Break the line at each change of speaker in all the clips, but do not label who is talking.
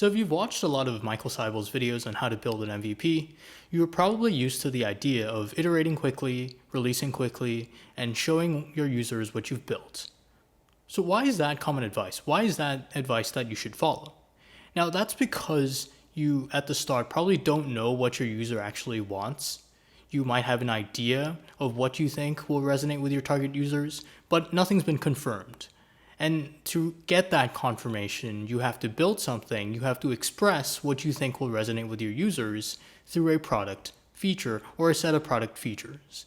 So if you've watched a lot of Michael Seibel's videos on how to build an MVP, you're probably used to the idea of iterating quickly, releasing quickly, and showing your users what you've built. So why is that common advice? Why is that advice that you should follow? Now that's because you at the start probably don't know what your user actually wants. You might have an idea of what you think will resonate with your target users, but nothing's been confirmed. And to get that confirmation, you have to build something, you have to express what you think will resonate with your users through a product feature or a set of product features.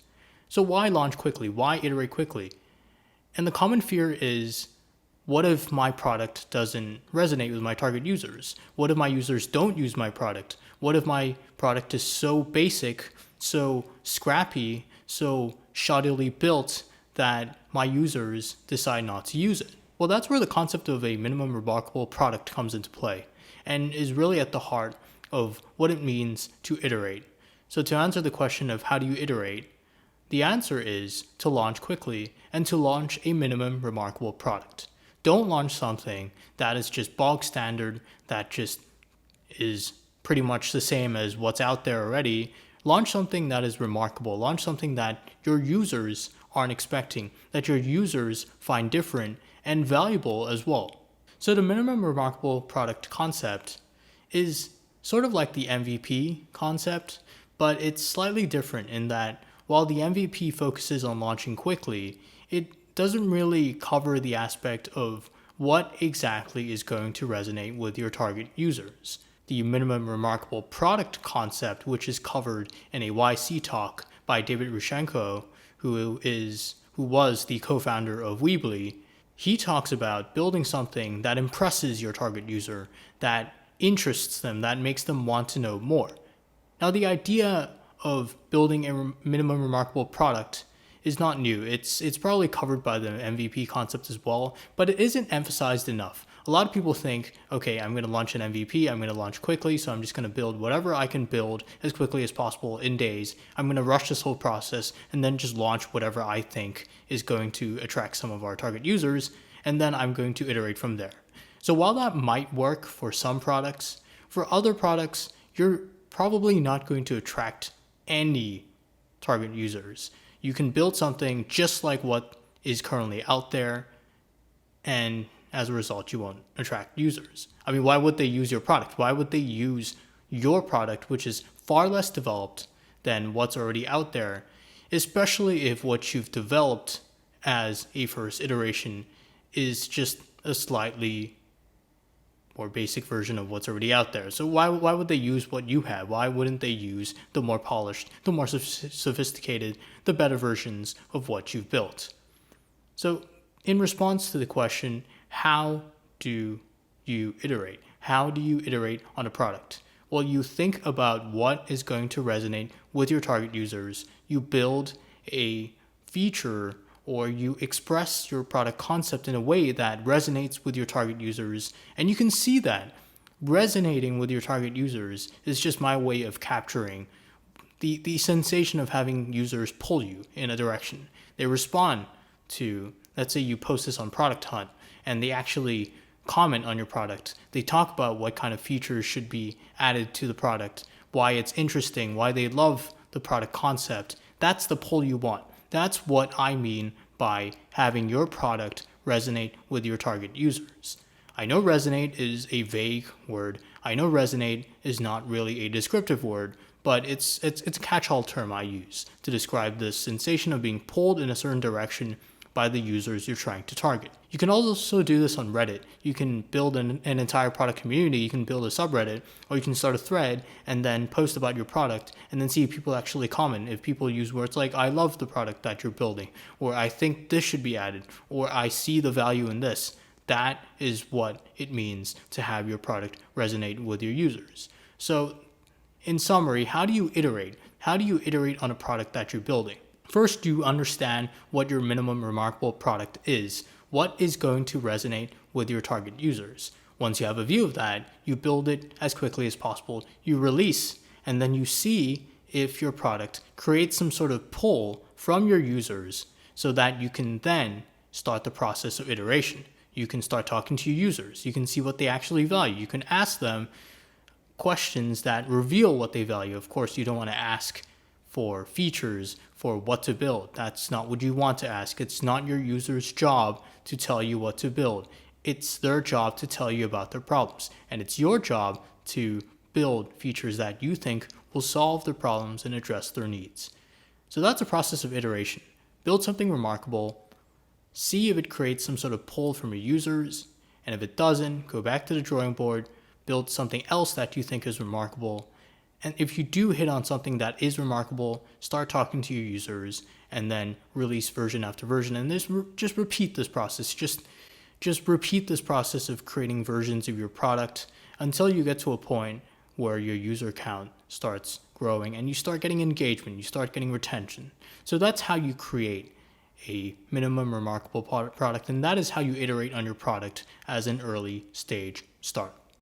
So why launch quickly? Why iterate quickly? And the common fear is, what if my product doesn't resonate with my target users? What if my users don't use my product? What if my product is so basic, so scrappy, so shoddily built that my users decide not to use it? Well, that's where the concept of a minimum remarkable product comes into play and is really at the heart of what it means to iterate. So to answer the question of how do you iterate, the answer is to launch quickly and to launch a minimum remarkable product. Don't launch something that is just bog standard, that just is pretty much the same as what's out there already. Launch something that is remarkable. Launch something that your users aren't expecting, that your users find different and valuable as well. So the minimum remarkable product concept is sort of like the MVP concept, but it's slightly different in that while the MVP focuses on launching quickly, it doesn't really cover the aspect of what exactly is going to resonate with your target users. The minimum remarkable product concept, which is covered in a YC talk by David Rushenko, who was the co-founder of Weebly, he talks about building something that impresses your target user, that interests them, that makes them want to know more. Now, the idea of building a minimum remarkable product is not new. It's probably covered by the MVP concept as well, but it isn't emphasized enough. A lot of people think, okay, I'm going to launch an MVP, I'm going to launch quickly, so I'm just going to build whatever I can build as quickly as possible in days. I'm going to rush this whole process and then just launch whatever I think is going to attract some of our target users, and then I'm going to iterate from there. So while that might work for some products, for other products, you're probably not going to attract any target users. You can build something just like what is currently out there, and as a result, you won't attract users. I mean, why would they use your product? Why would they use your product, which is far less developed than what's already out there, especially if what you've developed as a first iteration is just a slightly more basic version of what's already out there? So why would they use what you have? Why wouldn't they use the more polished, the more sophisticated, the better versions of what you've built? So in response to the question, how do you iterate? How do you iterate on a product? Well, you think about what is going to resonate with your target users. You build a feature or you express your product concept in a way that resonates with your target users. And you can see that resonating with your target users is just my way of capturing the sensation of having users pull you in a direction. They respond to, let's say you post this on Product Hunt, and they actually comment on your product. They talk about what kind of features should be added to the product, why it's interesting, why they love the product concept. That's the pull you want. That's what I mean by having your product resonate with your target users. I know resonate is a vague word. I know resonate is not really a descriptive word, but it's a catch-all term I use to describe the sensation of being pulled in a certain direction by the users you're trying to target. You can also do this on Reddit. You can build an entire product community, you can build a subreddit, or you can start a thread and then post about your product and then see if people actually comment. If people use words like, I love the product that you're building, or I think this should be added, or I see the value in this, that is what it means to have your product resonate with your users. So in summary, how do you iterate? How do you iterate on a product that you're building? First, you understand what your minimum remarkable product is. What is going to resonate with your target users? Once you have a view of that, you build it as quickly as possible. You release, and then you see if your product creates some sort of pull from your users so that you can then start the process of iteration. You can start talking to your users. You can see what they actually value. You can ask them questions that reveal what they value. Of course, you don't want to ask for features, for what to build. That's not what you want to ask. It's not your user's job to tell you what to build. It's their job to tell you about their problems. And it's your job to build features that you think will solve their problems and address their needs. So that's a process of iteration. Build something remarkable, see if it creates some sort of pull from your users, and if it doesn't, go back to the drawing board, build something else that you think is remarkable. And if you do hit on something that is remarkable, start talking to your users and then release version after version. And just repeat this process. Just repeat this process of creating versions of your product until you get to a point where your user count starts growing and you start getting engagement, you start getting retention. So that's how you create a minimum remarkable product, and that is how you iterate on your product as an early stage start.